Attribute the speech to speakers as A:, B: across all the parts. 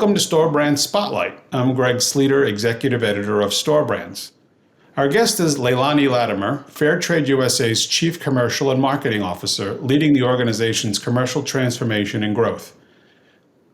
A: Welcome to Store Brands Spotlight. I'm Greg Sleater, Executive Editor of Store Brands. Our guest is Leilani Latimer, Fairtrade USA's Chief Commercial and Marketing Officer, leading the organization's commercial transformation and growth.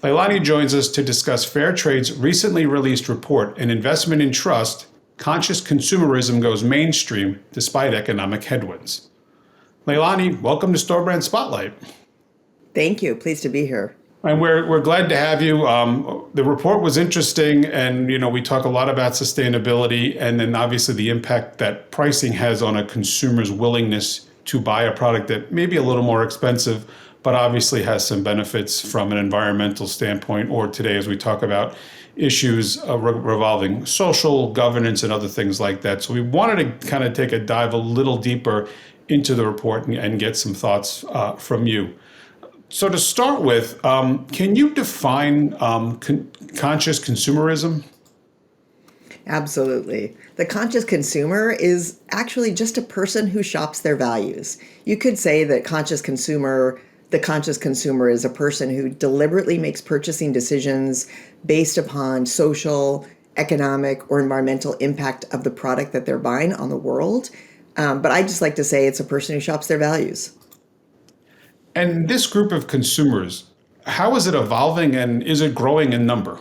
A: Leilani joins us to discuss Fairtrade's recently released report, An Investment in Trust, Conscious Consumerism Goes Mainstream Despite Economic Headwinds. Leilani, welcome to Store Brands Spotlight.
B: Thank you. Pleased to be here.
A: And we're glad to have you. The report was interesting, and we talk a lot about sustainability, and then obviously the impact that pricing has on a consumer's willingness to buy a product that may be a little more expensive, but obviously has some benefits from an environmental standpoint, or today as we talk about issues revolving social governance and other things like that. So we wanted to kind of take a dive a little deeper into the report and get some thoughts from you. So to start with, can you define conscious consumerism?
B: Absolutely. The conscious consumer is actually just a person who shops their values. You could say that the conscious consumer is a person who deliberately makes purchasing decisions based upon social, economic, or environmental impact of the product that they're buying on the world. But I just like to say it's a person who shops their values.
A: And this group of consumers, how is it evolving and is it growing in number?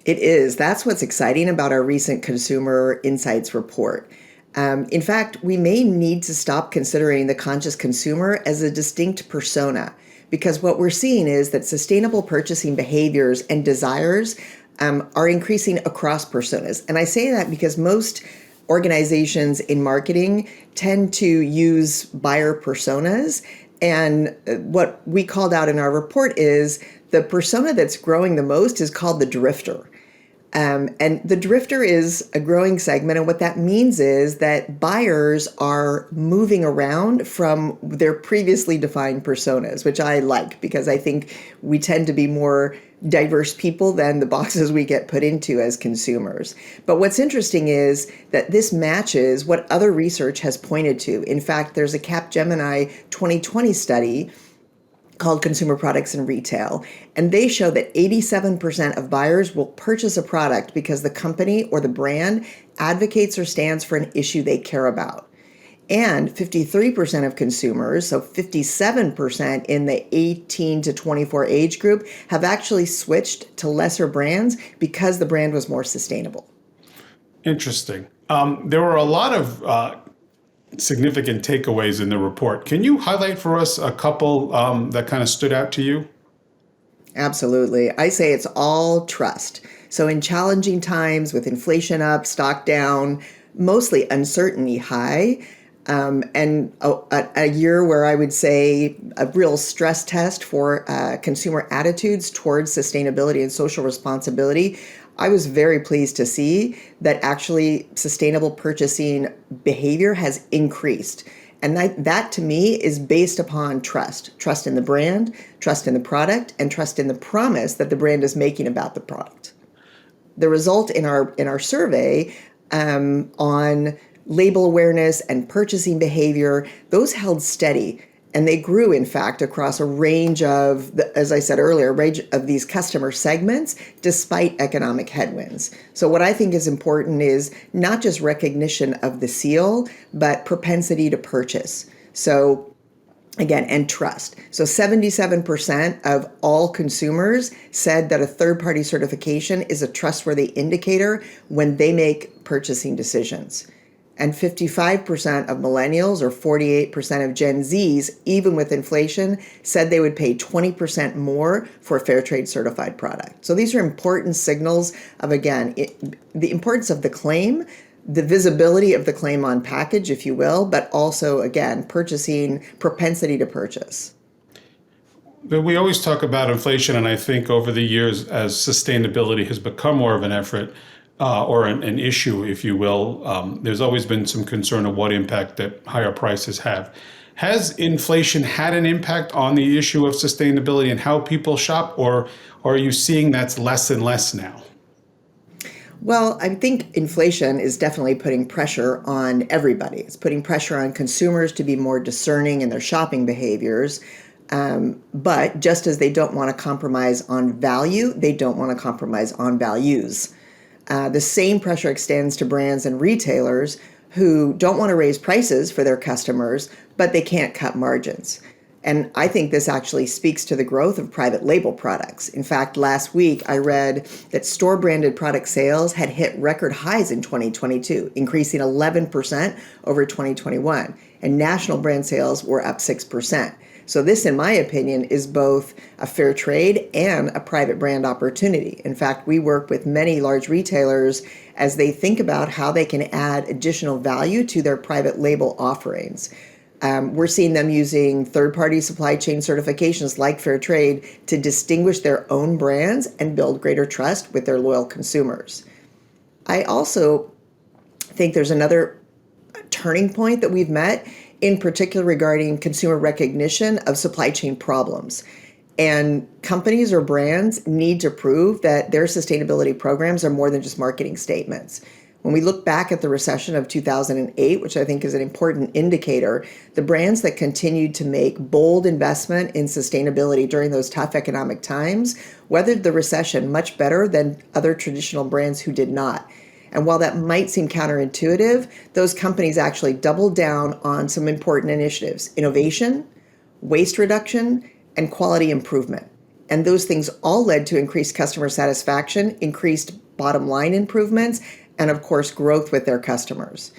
B: It is. That's what's exciting about our recent Consumer Insights report. In fact, we may need to stop considering the conscious consumer as a distinct persona, because what we're seeing is that sustainable purchasing behaviors and desires are increasing across personas. And I say that because most organizations in marketing tend to use buyer personas. And what we called out in our report is the persona that's growing the most is called the drifter. And the drifter is a growing segment. And what that means is that buyers are moving around from their previously defined personas, which I like because I think we tend to be more diverse people than the boxes we get put into as consumers. But what's interesting is that this matches what other research has pointed to. In fact, there's a Capgemini 2020 study called Consumer Products and Retail, and they show that 87% of buyers will purchase a product because the company or the brand advocates or stands for an issue they care about. And 53% of consumers, so 57% in the 18 to 24 age group, have actually switched to lesser brands because the brand was more sustainable.
A: Interesting. There were a lot of significant takeaways in the report. Can you highlight for us a couple that kind of stood out to you?
B: Absolutely. I say it's all trust. So in challenging times with inflation up, stock down, mostly uncertainty high, and a year where I would say a real stress test for consumer attitudes towards sustainability and social responsibility, I was very pleased to see that actually sustainable purchasing behavior has increased. And that to me is based upon trust in the brand, trust in the product, and trust in the promise that the brand is making about the product. The result in our survey on label awareness and purchasing behavior, those held steady. And they grew, in fact, across a range of, as I said earlier, a range of these customer segments, despite economic headwinds. So what I think is important is not just recognition of the seal, but propensity to purchase. So again, and trust. So 77% of all consumers said that a third-party certification is a trustworthy indicator when they make purchasing decisions. And 55% of millennials or 48% of Gen Zs, even with inflation, said they would pay 20% more for a Fairtrade certified product. So these are important signals of, again, the importance of the claim, the visibility of the claim on package, if you will, but also, again, purchasing propensity to purchase.
A: But we always talk about inflation, and I think over the years, as sustainability has become more of an effort, or an issue, if you will, there's always been some concern of what impact that higher prices have. Has inflation had an impact on the issue of sustainability and how people shop, or are you seeing that's less and less now?
B: Well, I think inflation is definitely putting pressure on everybody. It's putting pressure on consumers to be more discerning in their shopping behaviors. But just as they don't want to compromise on value, they don't want to compromise on values. The same pressure extends to brands and retailers who don't want to raise prices for their customers, but they can't cut margins. And I think this actually speaks to the growth of private label products. In fact, last week I read that store-branded product sales had hit record highs in 2022, increasing 11% over 2021, and national brand sales were up 6%. So this, in my opinion, is both a fair trade and a private brand opportunity. In fact, we work with many large retailers as they think about how they can add additional value to their private label offerings. We're seeing them using third-party supply chain certifications like Fair Trade to distinguish their own brands and build greater trust with their loyal consumers. I also think there's another turning point that we've met, in particular regarding consumer recognition of supply chain problems. And companies or brands need to prove that their sustainability programs are more than just marketing statements. When we look back at the recession of 2008, which I think is an important indicator, the brands that continued to make bold investment in sustainability during those tough economic times weathered the recession much better than other traditional brands who did not. And while that might seem counterintuitive, those companies actually doubled down on some important initiatives: innovation, waste reduction, and quality improvement. And those things all led to increased customer satisfaction, increased bottom line improvements, and of course, growth with their customers.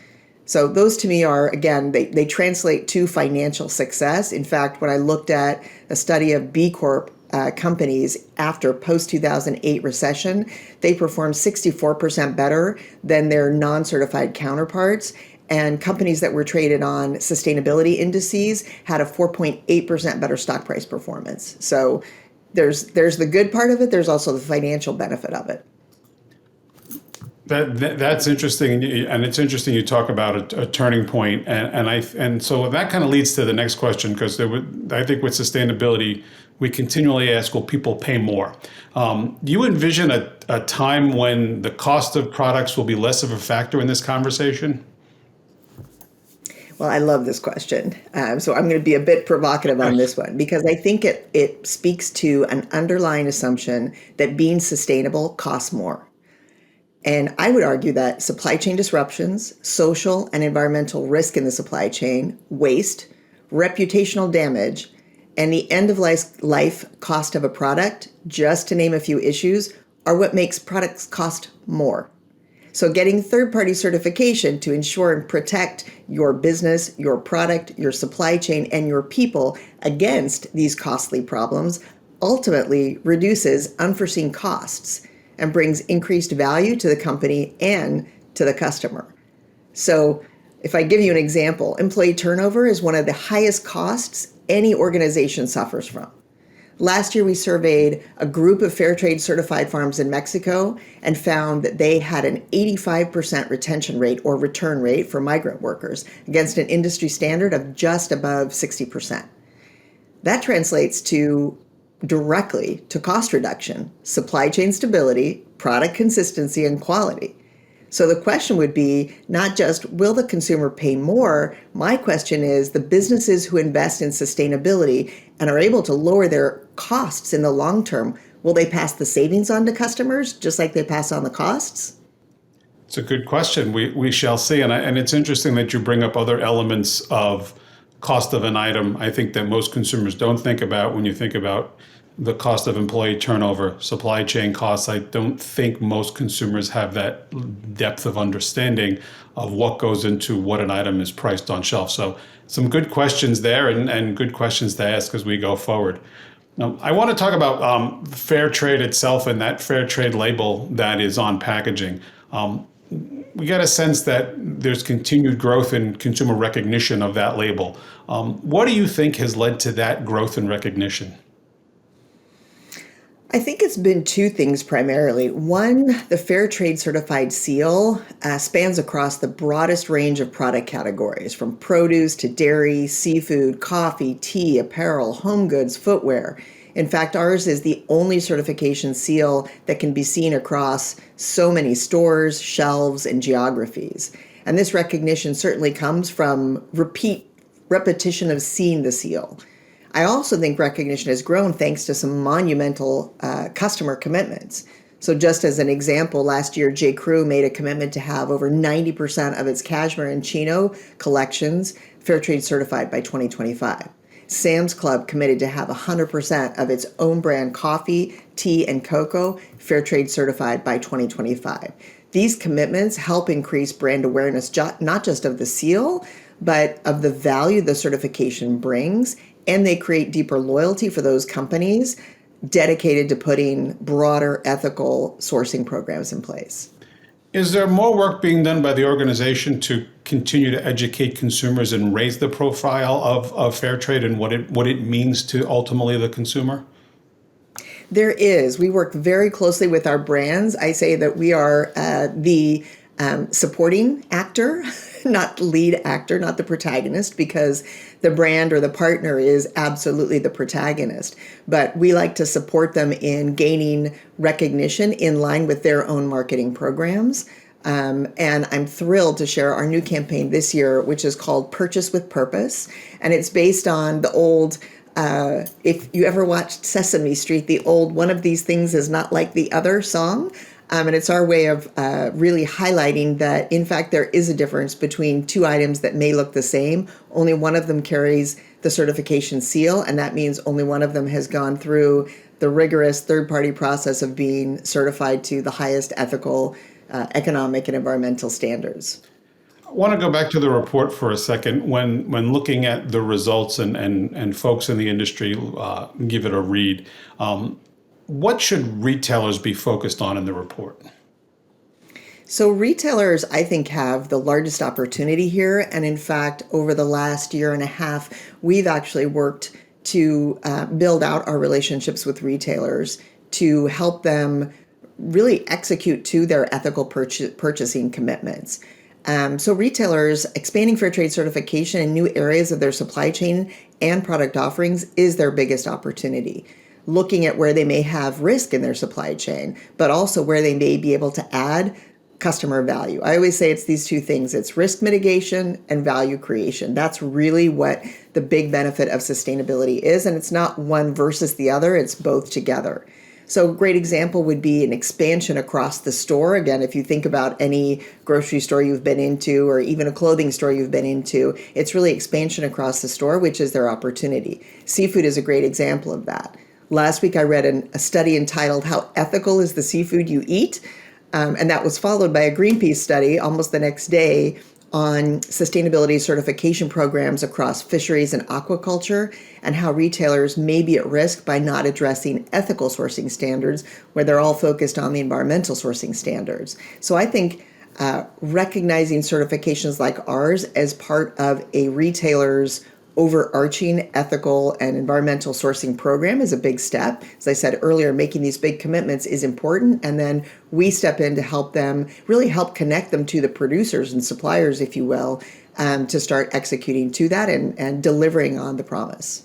B: So those to me are, again, they translate to financial success. In fact, when I looked at a study of B Corp companies after post-2008 recession, they performed 64% better than their non-certified counterparts. And companies that were traded on sustainability indices had a 4.8% better stock price performance. So there's the good part of it. There's also the financial benefit of it.
A: That's interesting, and it's interesting you talk about a turning point, and so that kind of leads to the next question, because I think with sustainability we continually ask, will people pay more? Do you envision a time when the cost of products will be less of a factor in this conversation?
B: Well, I love this question. So I'm going to be a bit provocative on this one, because I think it speaks to an underlying assumption that being sustainable costs more. And I would argue that supply chain disruptions, social and environmental risk in the supply chain, waste, reputational damage, and the end-of-life cost of a product, just to name a few issues, are what makes products cost more. So getting third-party certification to ensure and protect your business, your product, your supply chain, and your people against these costly problems ultimately reduces unforeseen costs and brings increased value to the company and to the customer. So if I give you an example, employee turnover is one of the highest costs any organization suffers from. Last year, we surveyed a group of fair trade certified farms in Mexico and found that they had an 85% retention rate or return rate for migrant workers against an industry standard of just above 60%. That translates directly to cost reduction, supply chain stability, product consistency, and quality. So the question would be not just, will the consumer pay more? My question is, the businesses who invest in sustainability and are able to lower their costs in the long term, will they pass the savings on to customers just like they pass on the costs?
A: It's a good question. We shall see. And it's interesting that you bring up other elements of cost of an item. I think that most consumers don't think about when you think about the cost of employee turnover, supply chain costs. I don't think most consumers have that depth of understanding of what goes into what an item is priced on shelf. So some good questions there, and good questions to ask as we go forward. Now, I want to talk about fair trade itself and that fair trade label that is on packaging. We get a sense that there's continued growth in consumer recognition of that label. What do you think has led to that growth in recognition?
B: I think it's been two things primarily. One, the Fair Trade Certified seal spans across the broadest range of product categories, from produce to dairy, seafood, coffee, tea, apparel, home goods, footwear. In fact, ours is the only certification seal that can be seen across so many stores, shelves, and geographies. And this recognition certainly comes from repetition of seeing the seal. I also think recognition has grown thanks to some monumental customer commitments. So just as an example, last year, J. Crew made a commitment to have over 90% of its cashmere and chino collections fair trade certified by 2025. Sam's Club committed to have 100% of its own brand coffee, tea, and cocoa fair trade certified by 2025. These commitments help increase brand awareness, not just of the seal, but of the value the certification brings, and they create deeper loyalty for those companies dedicated to putting broader ethical sourcing programs in place.
A: Is there more work being done by the organization to continue to educate consumers and raise the profile of fair trade and what it means to ultimately the consumer?
B: There is. We work very closely with our brands. I say that we are the supporting actor, not lead actor, not the protagonist, because the brand or the partner is absolutely the protagonist. But we like to support them in gaining recognition in line with their own marketing programs. And I'm thrilled to share our new campaign this year, which is called Purchase with Purpose. And it's based on the old if you ever watched Sesame Street, the old "One of These Things is Not Like the Other" song. And it's our way of really highlighting that, in fact, there is a difference between two items that may look the same. Only one of them carries the certification seal, and that means only one of them has gone through the rigorous third-party process of being certified to the highest ethical, economic, and environmental standards.
A: I want to go back to the report for a second. When looking at the results and folks in the industry give it a read, what should retailers be focused on in the report?
B: So retailers, I think, have the largest opportunity here. And in fact, over the last year and a half, we've actually worked to build out our relationships with retailers to help them really execute to their ethical purchasing commitments. So retailers expanding fair trade certification in new areas of their supply chain and product offerings is their biggest opportunity. Looking at where they may have risk in their supply chain, but also where they may be able to add customer value. I always say it's these two things. It's risk mitigation and value creation. That's really what the big benefit of sustainability is. And it's not one versus the other, it's both together. So a great example would be an expansion across the store. Again, if you think about any grocery store you've been into or even a clothing store you've been into, it's really expansion across the store, which is their opportunity. Seafood is a great example of that. Last week, I read a study entitled "How Ethical is the Seafood You Eat?" And that was followed by a Greenpeace study almost the next day on sustainability certification programs across fisheries and aquaculture and how retailers may be at risk by not addressing ethical sourcing standards where they're all focused on the environmental sourcing standards. So I think recognizing certifications like ours as part of a retailer's overarching ethical and environmental sourcing program is a big step. As I said earlier, making these big commitments is important, and then we step in to help them, really help connect them to the producers and suppliers, if you will, to start executing to that and delivering on the promise.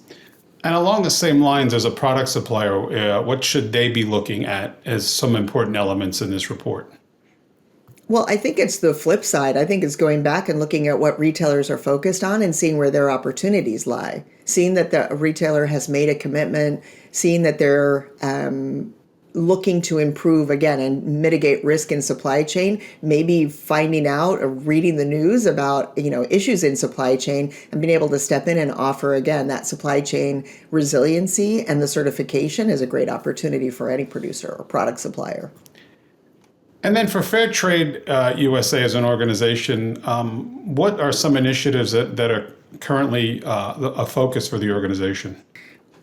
A: And along the same lines, as a product supplier, what should they be looking at as some important elements in this report?
B: Well, I think it's the flip side. I think it's going back and looking at what retailers are focused on and seeing where their opportunities lie. Seeing that the retailer has made a commitment, seeing that they're looking to improve again and mitigate risk in supply chain, maybe finding out or reading the news about issues in supply chain and being able to step in and offer again that supply chain resiliency, and the certification is a great opportunity for any producer or product supplier.
A: And then for Fair Trade USA as an organization, what are some initiatives that are currently a focus for the organization?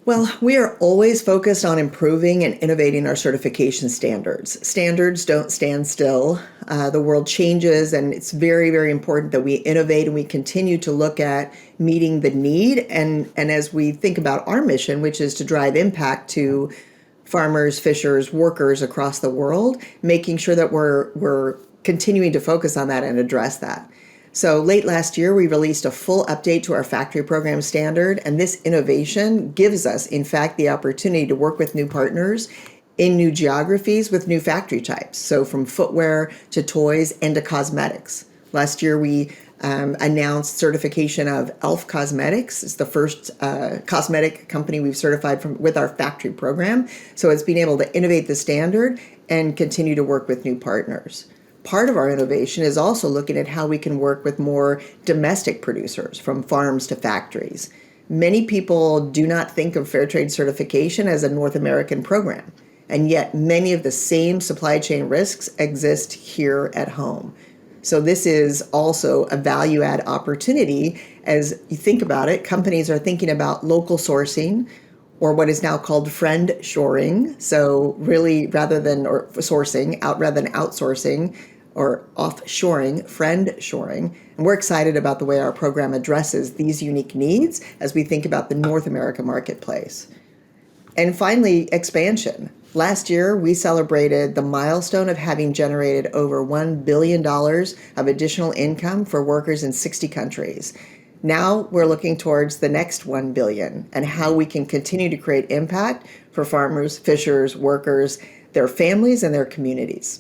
B: Well, we are always focused on improving and innovating our certification standards. Standards don't stand still. The world changes, and it's very, very important that we innovate and we continue to look at meeting the need. And as we think about our mission, which is to drive impact to farmers, fishers, workers across the world, making sure that we're continuing to focus on that and address that. So late last year, we released a full update to our factory program standard, and this innovation gives us, in fact, the opportunity to work with new partners in new geographies with new factory types. So from footwear to toys and to cosmetics. Last year, we announced certification of Elf Cosmetics. It's the first cosmetic company we've certified with our factory program. So it's been able to innovate the standard and continue to work with new partners. Part of our innovation is also looking at how we can work with more domestic producers, from farms to factories. Many people do not think of fair trade certification as a North American program, and yet many of the same supply chain risks exist here at home. So this is also a value add opportunity. As you think about it, companies are thinking about local sourcing, or what is now called friend shoring. So really, rather than outsourcing or offshoring, friend shoring. And we're excited about the way our program addresses these unique needs as we think about the North America marketplace. And finally, expansion. Last year, we celebrated the milestone of having generated over $1 billion of additional income for workers in 60 countries. Now we're looking towards the next 1 billion and how we can continue to create impact for farmers, fishers, workers, their families, and their communities.